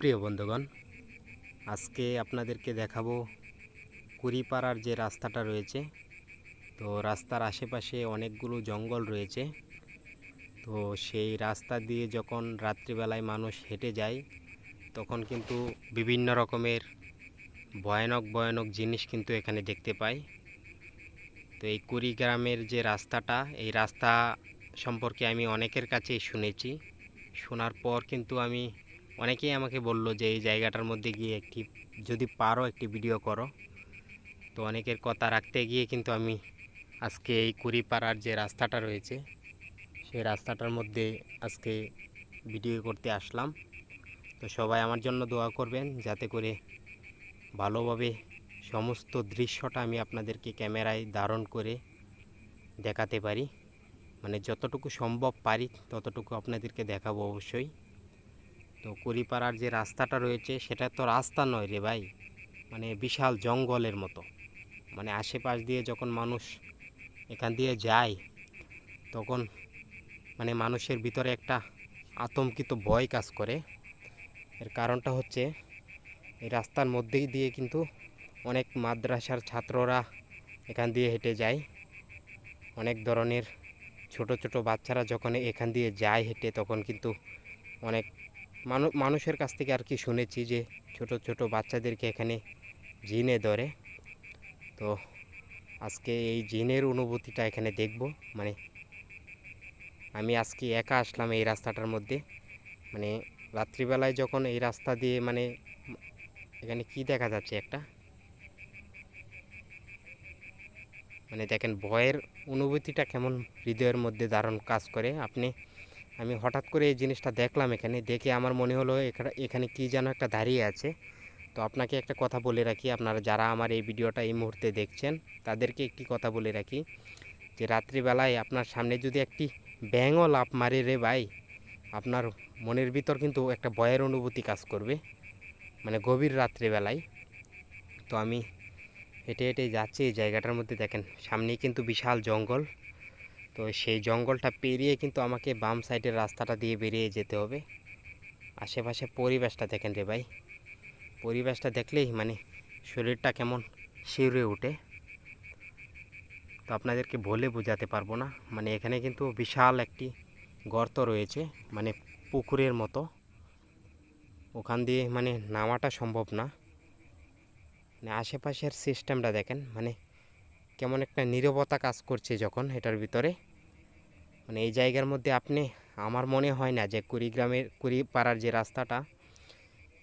প্রিয় বন্ধুগণ, আজকে আপনাদেরকে দেখাবো কুড়িপাড়ার যে রাস্তাটা রয়েছে। তো রাস্তার আশেপাশে অনেকগুলো জঙ্গল রয়েছে। তো সেই রাস্তা দিয়ে যখন রাত্রিবেলায় মানুষ হেঁটে যায় তখন কিন্তু বিভিন্ন রকমের ভয়ানক ভয়ানক জিনিস কিন্তু এখানে দেখতে পাই। তো এই কুড়িগ্রামের যে রাস্তাটা, এই রাস্তা সম্পর্কে আমি অনেকের কাছেই শুনেছি। শোনার পর কিন্তু অনেকেই আমাকে বলল যে এই জায়গাটার মধ্যে গিয়ে যদি পারো একটি ভিডিও করো। তো অনেকের কথা রাখতে গিয়ে কিন্তু আমি আজকে এই কুড়িপাড়ার যে রাস্তাটা রয়েছে সেই রাস্তাটার মধ্যে আজকে ভিডিও করতে আসলাম। তো সবাই আমার জন্য দোয়া করবেন যাতে করে ভালোভাবে সমস্ত দৃশ্যটা আমি আপনাদেরকে ক্যামেরায় ধারণ করে দেখাতে পারি। মানে যতটুকু সম্ভব পারি ততটুকু আপনাদেরকে দেখাবো অবশ্যই। তো কুড়িপাড়ার যে রাস্তাটা রয়েছে সেটা তো রাস্তা নয় রে ভাই, মানে বিশাল জঙ্গলের মতো। মানে আশেপাশ দিয়ে যখন মানুষ এখান দিয়ে যায় তখন মানে মানুষের ভিতরে একটা আতঙ্কিত ভয় কাজ করে। এর কারণটা হচ্ছে এই রাস্তার মধ্যেই দিয়ে কিন্তু অনেক মাদ্রাসার ছাত্ররা এখান দিয়ে হেঁটে যায়। অনেক ধরনের ছোট ছোট বাচ্চারা যখন এখান দিয়ে যায় হেঁটে তখন কিন্তু অনেক মানুষের কাছ থেকে আর কি শুনেছি যে ছোট ছোট বাচ্চাদেরকে এখানে জিনে ধরে। তো আজকে এই জিনের অনুভূতিটা এখানে দেখব। মানে আমি আজকে একা আসলাম এই রাস্তাটার মধ্যে। মানে রাত্রিবেলায় যখন এই রাস্তা দিয়ে মানে এখানে কি দেখা যাচ্ছে একটা, মানে দেখেন ভয়ের অনুভূতিটা কেমন হৃদয়ের মধ্যে ধারণ কাজ করে। আমি হঠাৎ করে এই জিনিসটা দেখলাম, এখানে দেখে আমার মনে হলো এখানে কি যেন একটা দাঁড়িয়ে আছে। তো আপনাকে একটা কথা বলে রাখি, আপনারা যারা আমার এই ভিডিওটা এই মুহূর্তে দেখছেন তাদেরকে একটি কথা বলে রাখি যে রাত্রিবেলায় আপনার সামনে যদি একটি ব্যাঙও লাফ মারে রে ভাই, আপনার মনের ভিতর কিন্তু একটা ভয়ের অনুভূতি কাজ করবে, মানে গভীর রাত্রিবেলায়। তো আমি হেঁটে হেঁটে যাচ্ছি এই জায়গাটার মধ্যে, দেখেন সামনেই কিন্তু বিশাল জঙ্গল। তো সেই জঙ্গলটা পেরিয়ে কিন্তু আমাকে বাম সাইডের রাস্তাটা দিয়ে বেরিয়ে যেতে হবে। আশেপাশে পরিবেশটা দেখেন রে ভাই, পরিবেশটা দেখলেই মানে শরীরটা কেমন শিউরে ওঠে। তো আপনাদেরকে বলে বোঝাতে পারবো না। মানে এখানে কিন্তু বিশাল একটি গর্ত রয়েছে, মানে পুকুরের মতো। ওখান দিয়ে মানে নামাটা সম্ভব না। মানে আশেপাশের সিস্টেমটা দেখেন, মানে কেমন একটা নীরবতা কাজ করছে যখন এটার ভিতরে। মানে এই জায়গার মধ্যে আমার মনে হয় না যে কুড়িপাড়ার যে রাস্তাটা,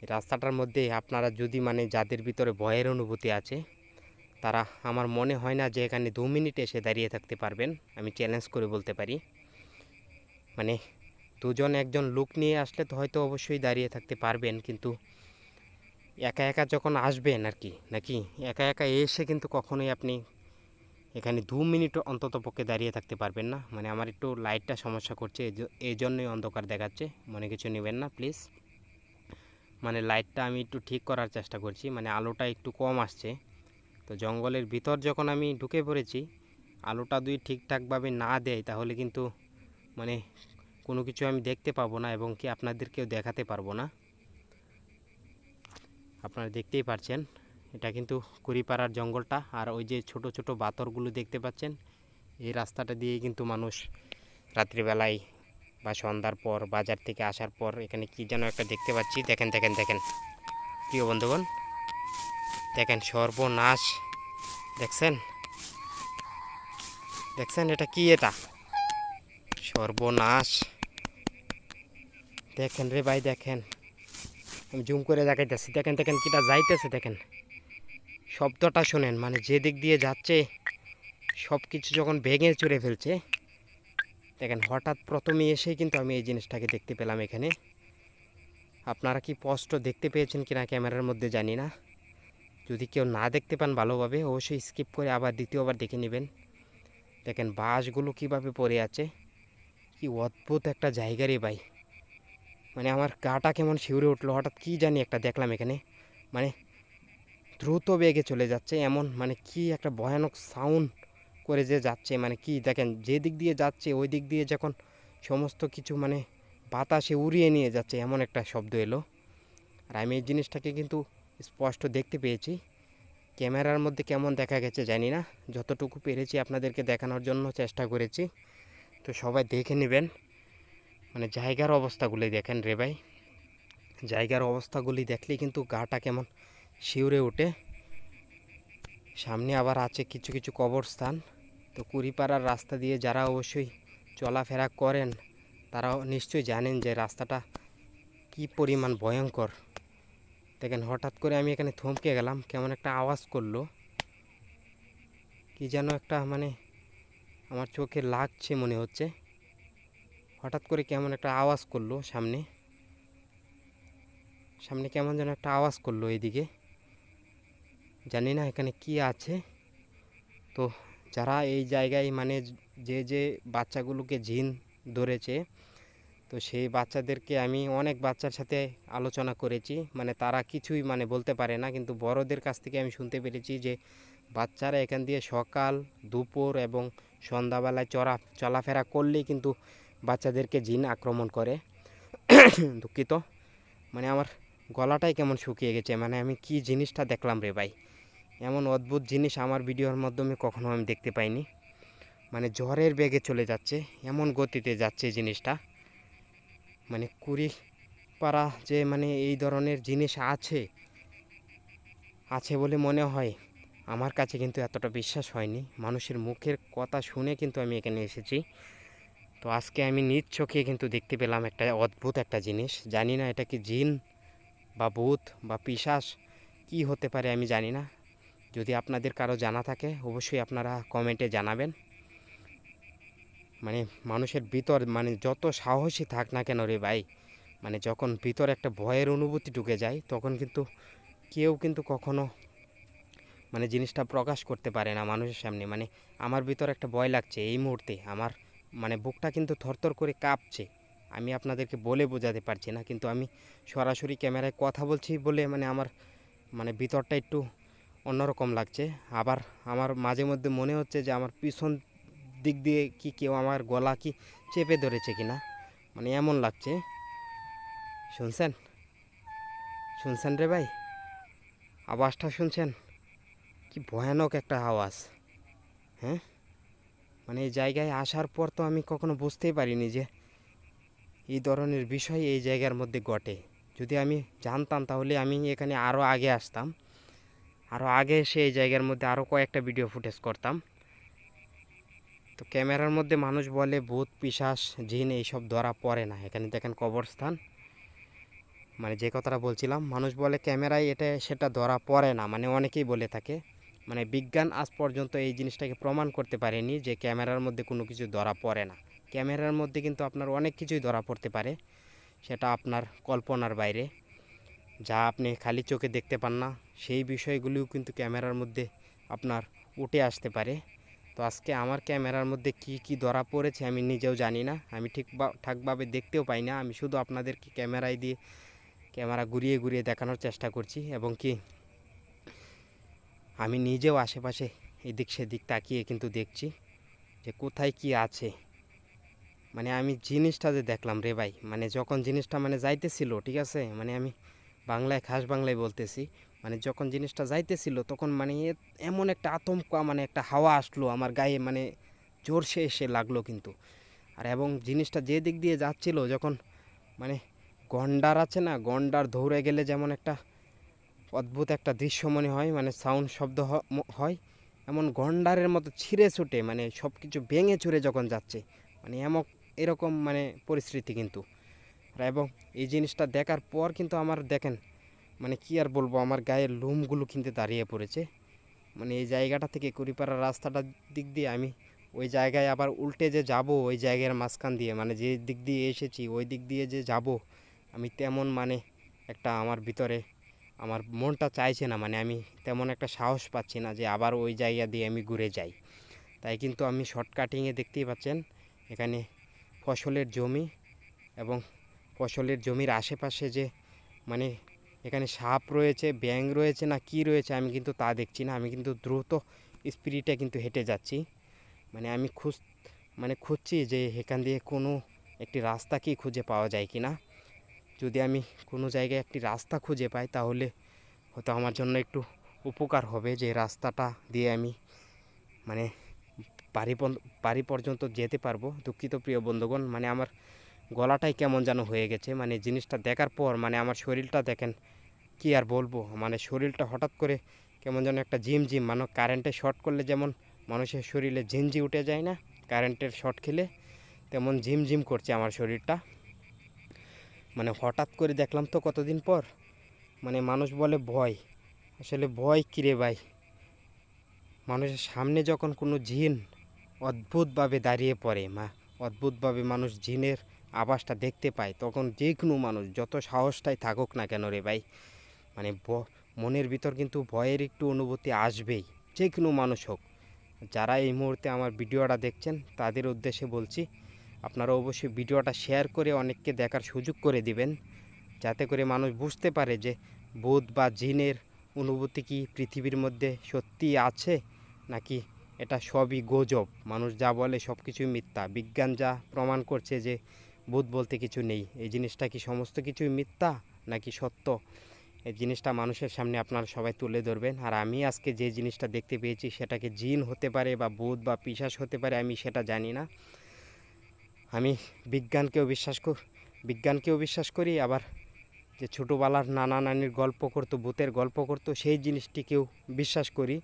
এই রাস্তাটার মধ্যে আপনারা যদি মানে যাদের ভিতরে ভয়ের অনুভূতি আছে তারা আমার মনে হয় না যে এখানে 2 মিনিট এসে দাঁড়িয়ে থাকতে পারবেন। আমি চ্যালেঞ্জ করে বলতে পারি। মানে দুজন একজন লোক নিয়ে আসলে তো হয়তো অবশ্যই দাঁড়িয়ে থাকতে পারবেন, কিন্তু একা একা যখন আসবেন আর কি, নাকি একা একা এসে কিন্তু কখনোই আপনি এখানে 2 মিনিট অন্তত পক্ষে দাঁড়িয়ে থাকতে পারবেন না। মানে আমার একটু লাইটটা সমস্যা করছে, এই জন্যই অন্ধকার দেখাচ্ছে, মনে কিছু নেবেন না প্লিজ। মানে লাইটটা আমি একটু ঠিক করার চেষ্টা করছি, মানে আলোটা একটু কম আসছে। তো জঙ্গলের ভিতর যখন আমি ঢুকে পড়েছি, আলোটা যদি ঠিকঠাকভাবে না দেয় তাহলে কিন্তু মানে কোনো কিছু আমি দেখতে পাবো না এবং কি আপনাদেরকেও দেখাতে পারবো না। আপনারা দেখতেই পাচ্ছেন এটা কিন্তু কুড়িপাড়ার জঙ্গলটা। আর ওই যে ছোট ছোট বাতরগুলো দেখতে পাচ্ছেন, এই রাস্তাটা দিয়েই কিন্তু মানুষ রাত্রিবেলায় বা সন্ধ্যার পর বাজার থেকে আসার পর এখানে কি যেন একটা দেখতে পাচ্ছি। দেখেন দেখেন দেখেন প্রিয় বন্ধুগণ, দেখেন সর্বনাশ। দেখছেন দেখছেন এটা কি, এটা সর্বনাশ। দেখেন রে ভাই, দেখেন আমি জুম করে দেখাইতেছি। দেখেন দেখেন কিটা যাইতেছে, দেখেন শব্দটা শোনেন। মানে যে দিক দিয়ে যাচ্ছে সব কিছু যখন ভেঙে চুরে ফেলছে। দেখেন হঠাৎ প্রথমে এসেই কিন্তু আমি এই জিনিসটাকে দেখতে পেলাম এখানে। আপনারা কি স্পষ্ট দেখতে পেয়েছেন কিনা ক্যামেরার মধ্যে জানি না। যদি কেউ না দেখতে পান ভালোভাবে অবশ্যই স্কিপ করে আবার দ্বিতীয়বার দেখে নেবেন। দেখেন বাঁশগুলো কিভাবে পড়ে আছে, কি অদ্ভুত একটা জায়গা রে ভাই। মানে আমার গাটা কেমন শিউরে উঠলো, হঠাৎ কি জানি একটা দেখলাম এখানে। মানে দ্রুত বেগে চলে যাচ্ছে এমন, মানে কি একটা ভয়ানক সাউন্ড করে যে যাচ্ছে। মানে কি দেখেন যে দিক দিয়ে যাচ্ছে ওই দিক দিয়ে যখন সমস্ত কিছু মানে বাতাসে উড়িয়ে নিয়ে যাচ্ছে এমন একটা শব্দ এলো। আর আমি এই জিনিসটাকে কিন্তু স্পষ্ট দেখতে পেয়েছি। ক্যামেরার মধ্যে কেমন দেখা গেছে জানি না, যতটুকু পেরেছি আপনাদেরকে দেখানোর জন্য চেষ্টা করেছি। তো সবাই দেখে নেবেন, মানে জায়গার অবস্থাগুলি দেখেন রে ভাই, জায়গার অবস্থাগুলি দেখলেই কিন্তু গাটা কেমন শিউরে ওঠে। সামনে আবার আছে কিছু কিছু কবরস্থান। তো কুড়িপাড়ার রাস্তা দিয়ে যারা অবশ্যই চলাফেরা করেন তারাও নিশ্চয়ই জানেন যে রাস্তাটা কি পরিমাণ ভয়ঙ্কর। দেখেন হঠাৎ করে আমি এখানে থমকে গেলাম, কেমন একটা আওয়াজ করলো, কি যেন একটা মানে আমার চোখে লাগছে মনে হচ্ছে। হঠাৎ করে কেমন একটা আওয়াজ করলো, সামনে সামনে কেমন যেন একটা আওয়াজ করলো এইদিকে, জানি না এখানে কি আছে। তো যারা এই জায়গায় মানে যে যে বাচ্চাগুলোকে জিন ধরেছে, তো সেই বাচ্চাদেরকে আমি অনেক বাচ্চার সাথে আলোচনা করেছি, মানে তারা কিছুই মানে বলতে পারে না, কিন্তু বড়দের কাছ থেকে আমি শুনতে পেরেছি যে বাচ্চারা এখান দিয়ে সকাল দুপুর এবং সন্ধ্যাবেলায় চলাফেরা করলেই কিন্তু বাচ্চাদেরকে জিন আক্রমণ করে। দুঃখিত, মানে আমার গলাটাই কেমন শুকিয়ে গেছে, মানে আমি কি জিনিসটা দেখলাম রে ভাই, এমন অদ্ভুত জিনিস আমার ভিডিওর মাধ্যমে কখনো আমি দেখতে পাইনি। মানে ঝড়ের বেগে চলে যাচ্ছে, এমন গতিতে যাচ্ছে জিনিসটা। মানে কুড়িপাড়া যে মানে এই ধরনের জিনিস আছে আছে বলে মনে হয়, আমার কাছে কিন্তু এতটা বিশ্বাস হয়নি। মানুষের মুখের কথা শুনে কিন্তু আমি এখানে এসেছি। তো আজকে আমি নিজ চোখে কিন্তু দেখতে পেলাম একটা অদ্ভুত একটা জিনিস। জানি না এটা কি জিন বা ভূত বা পিশাচ কি হতে পারে আমি জানি না। যদি আপনাদের কারো জানা থাকে অবশ্যই আপনারা কমেন্টে জানাবেন। মানে মানুষের ভিতর মানে যত সাহসী থাক না কেন রে ভাই, মানে যখন ভিতর একটা ভয়ের অনুভূতি ঢুকে যায় তখন কিন্তু কেউ কিন্তু কখনো মানে জিনিসটা প্রকাশ করতে পারে না মানুষের সামনে। মানে আমার ভিতর একটা ভয় লাগছে এই মুহূর্তে, আমার মানে বুকটা কিন্তু থরথর করে কাঁপছে। আমি আপনাদেরকে বলে বোঝাতে পারছি না, কিন্তু আমি সরাসরি ক্যামেরায় কথা বলছি বলে মানে আমার মানে ভিতরটা একটু অন্যরকম লাগছে। আবার আমার মাঝে মধ্যে মনে হচ্ছে যে আমার পিছন দিক দিয়ে কি কেউ আমার গলা কি চেপে ধরেছে কিনা, মানে এমন লাগছে। শুনছেন শুনছেন রে ভাই, আওয়াজটা শুনছেন? কি ভয়ানক একটা আওয়াজ। হ্যাঁ, মানে এই জায়গায় আসার পর তো আমি কখনো বুঝতেই পারিনি যে এই ধরনের বিষয় এই জায়গার মধ্যে ঘটে। যদি আমি জানতাম তাহলে আমি এখানে আরও আগে আসতাম, আরও আগে এসে এই জায়গার মধ্যে আরও কয়েকটা ভিডিও ফুটেজ করতাম। তো ক্যামেরার মধ্যে মানুষ বলে ভূত পিশাচ জিন এইসব ধরা পড়ে না। এখানে দেখেন কবরস্থান, মানে যে কথাটা বলছিলাম, মানুষ বলে ক্যামেরায় এটা সেটা ধরা পড়ে না, মানে অনেকেই বলে থাকে। মানে বিজ্ঞান আজ পর্যন্ত এই জিনিসটাকে প্রমাণ করতে পারেনি যে ক্যামেরার মধ্যে কোনো কিছু ধরা পড়ে না। ক্যামেরার মধ্যে কিন্তু আপনার অনেক কিছুই ধরা পড়তে পারে, সেটা আপনার কল্পনার বাইরে, যা আপনি খালি চোখে দেখতে পান না সেই বিষয়গুলিও কিন্তু ক্যামেরার মধ্যে আপনার উঠে আসতে পারে। তো আজকে আমার ক্যামেরার মধ্যে কি কি ধরা পড়েছে আমি নিজেও জানি না, আমি ঠিকভাবে দেখতেও পাই না। আমি শুধু আপনাদেরকে ক্যামেরা ঘুরিয়ে ঘুরিয়ে দেখানোর চেষ্টা করছি, এবং কি আমি নিজেও আশেপাশে এদিক সেদিক তাকিয়ে কিন্তু দেখছি যে কোথায় কি আছে। মানে আমি জিনিসটা যে দেখলাম রে ভাই, মানে যখন জিনিসটা মানে যাইতেছিল, ঠিক আছে, মানে আমি বাংলায় খাস বাংলায় বলতেছি, মানে যখন জিনিসটা যাইতেছিল তখন মানে এমন একটা আতঙ্ক, মানে একটা হাওয়া আসলো আমার গায়ে, মানে জোরসে এসে লাগলো কিন্তু। আর এবং জিনিসটা যে দিক দিয়ে যাচ্ছিল, যখন মানে গন্ডার আছে না, গন্ডার দৌড়ে গেলে যেমন একটা অদ্ভুত একটা দৃশ্য মনে হয়, মানে সাউন্ড শব্দ হয়, এমন গন্ডারের মতো ছিঁড়ে ছুটে মানে সব কিছু ভেঙে চুরে যখন যাচ্ছে, মানে এরকম মানে পরিস্থিতি কিন্তু। এবং এই জিনিসটা দেখার পর কিন্তু আমার দেখেন মানে কি আর বলবো, আমার গায়ের লোমগুলো কিন্তু দাঁড়িয়ে পড়েছে। মানে এই জায়গাটা থেকে কুড়িপাড়ার রাস্তাটার দিক দিয়ে আমি ওই জায়গায় আবার উল্টে যে যাব, ওই জায়গার মাঝখান দিয়ে মানে যে দিক দিয়ে এসেছি ওই দিক দিয়ে যে যাব, আমি তেমন মানে একটা আমার ভিতরে আমার মনটা চাইছে না, মানে আমি তেমন একটা সাহস পাচ্ছি না যে আবার ওই জায়গা দিয়ে আমি ঘুরে যাই। তাই কিন্তু আমি শর্টকাটিংয়ে দেখতেই পাচ্ছেন এখানে ফসলের জমি, এবং ফসলের জমির আশেপাশে যে মানে এখানে সাপ রয়েছে, ব্যাঙ রয়েছে না কি রয়েছে আমি কিন্তু তা দেখছি না। আমি কিন্তু দ্রুত স্পিডে কিন্তু হেঁটে যাচ্ছি, মানে আমি খুঁজছি যে এখান দিয়ে কোনো একটি রাস্তা কি খুঁজে পাওয়া যায় কি না। যদি আমি কোনো জায়গায় একটি রাস্তা খুঁজে পাই তাহলে হয়তো আমার জন্য একটু উপকার হবে, যে রাস্তাটা দিয়ে আমি মানে বাড়ি পর্যন্ত যেতে পারবো। দুঃখিত প্রিয় বন্ধুগণ, মানে আমার গলাটাই কেমন যেন হয়ে গেছে, মানে জিনিসটা দেখার পর মানে আমার শরীরটা দেখেন, কি আর বলবো, মানে শরীরটা হঠাৎ করে কেমন যেন একটা ঝিমঝিম, মানে কারেন্টে শর্ট করলে যেমন মানুষের শরীরে ঝিনঝি উঠে যায় না কারেন্টের শর্ট খেলে, তেমন ঝিমঝিম করছে আমার শরীরটা। মানে হঠাৎ করে দেখলাম তো কতদিন পর, মানে মানুষ বলে ভয়, আসলে ভয় কিরে ভাই, মানুষের সামনে যখন কোনো জিন অদ্ভুতভাবে দাঁড়িয়ে পড়ে, অদ্ভুতভাবে মানুষ জিনের আভাসটা দেখতে পায়, তখন যে কোনো মানুষ যত সাহসটাই থাকুক না কেন রে ভাই, মানে মনের ভিতর কিন্তু ভয়ের একটু অনুভূতি আসবেই, যে কোনো মানুষ হোক। যারা এই মুহূর্তে আমার ভিডিওটা দেখছেন তাদের উদ্দেশ্যে বলছি, আপনারা অবশ্যই ভিডিওটা শেয়ার করে অনেককে দেখার সুযোগ করে দিবেন, যাতে করে মানুষ বুঝতে পারে যে ভূত বা জিনের অনুভূতি কি পৃথিবীর মধ্যে সত্যি আছে, নাকি এটা সবই গুজব। মানুষ যা বলে সব কিছুই মিথ্যা, বিজ্ঞান যা প্রমাণ করছে যে ভূত বলতে কিছু নেই, এই জিনিসটা কি সমস্ত কিছুই মিথ্যা নাকি সত্য, এই জিনিসটা মানুষের সামনে আপনারা সবাই তুলে ধরবেন। আর আমি আজকে যে জিনিসটা দেখতে পেয়েছি সেটাকে জিন হতে পারে বা ভূত বা পিশাচ হতে পারে, আমি সেটা জানি না। আমি বিজ্ঞানকেও বিশ্বাস করি, আবার যে ছোটোবেলার নানা নানির গল্প করতো, ভূতের গল্প করতো, সেই জিনিসটিকেও বিশ্বাস করি।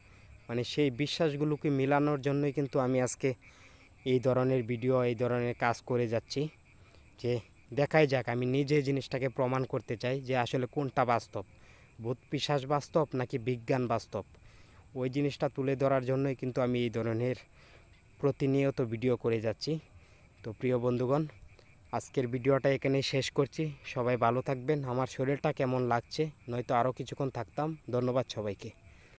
মানে সেই বিশ্বাসগুলোকে মেলানোর জন্যই কিন্তু আমি আজকে এই ধরনের ভিডিও, এই ধরনের কাজ করে যাচ্ছি, যে দেখাই যাক, আমি নিজে জিনিসটাকে প্রমাণ করতে চাই যে আসলে কোনটা বাস্তব, ভূত পিশাচ বাস্তব নাকি বিজ্ঞান বাস্তব। ওই জিনিসটা তুলে ধরার জন্যই কিন্তু আমি এই ধরনের প্রতিনিয়ত ভিডিও করে যাচ্ছি। তো প্রিয় বন্ধুগণ, আজকের ভিডিওটা এখানেই শেষ করছি। সবাই ভালো থাকবেন। আমার শরীরটা কেমন লাগছে, নয়তো আরও কিছুক্ষণ থাকতাম। ধন্যবাদ সবাইকে।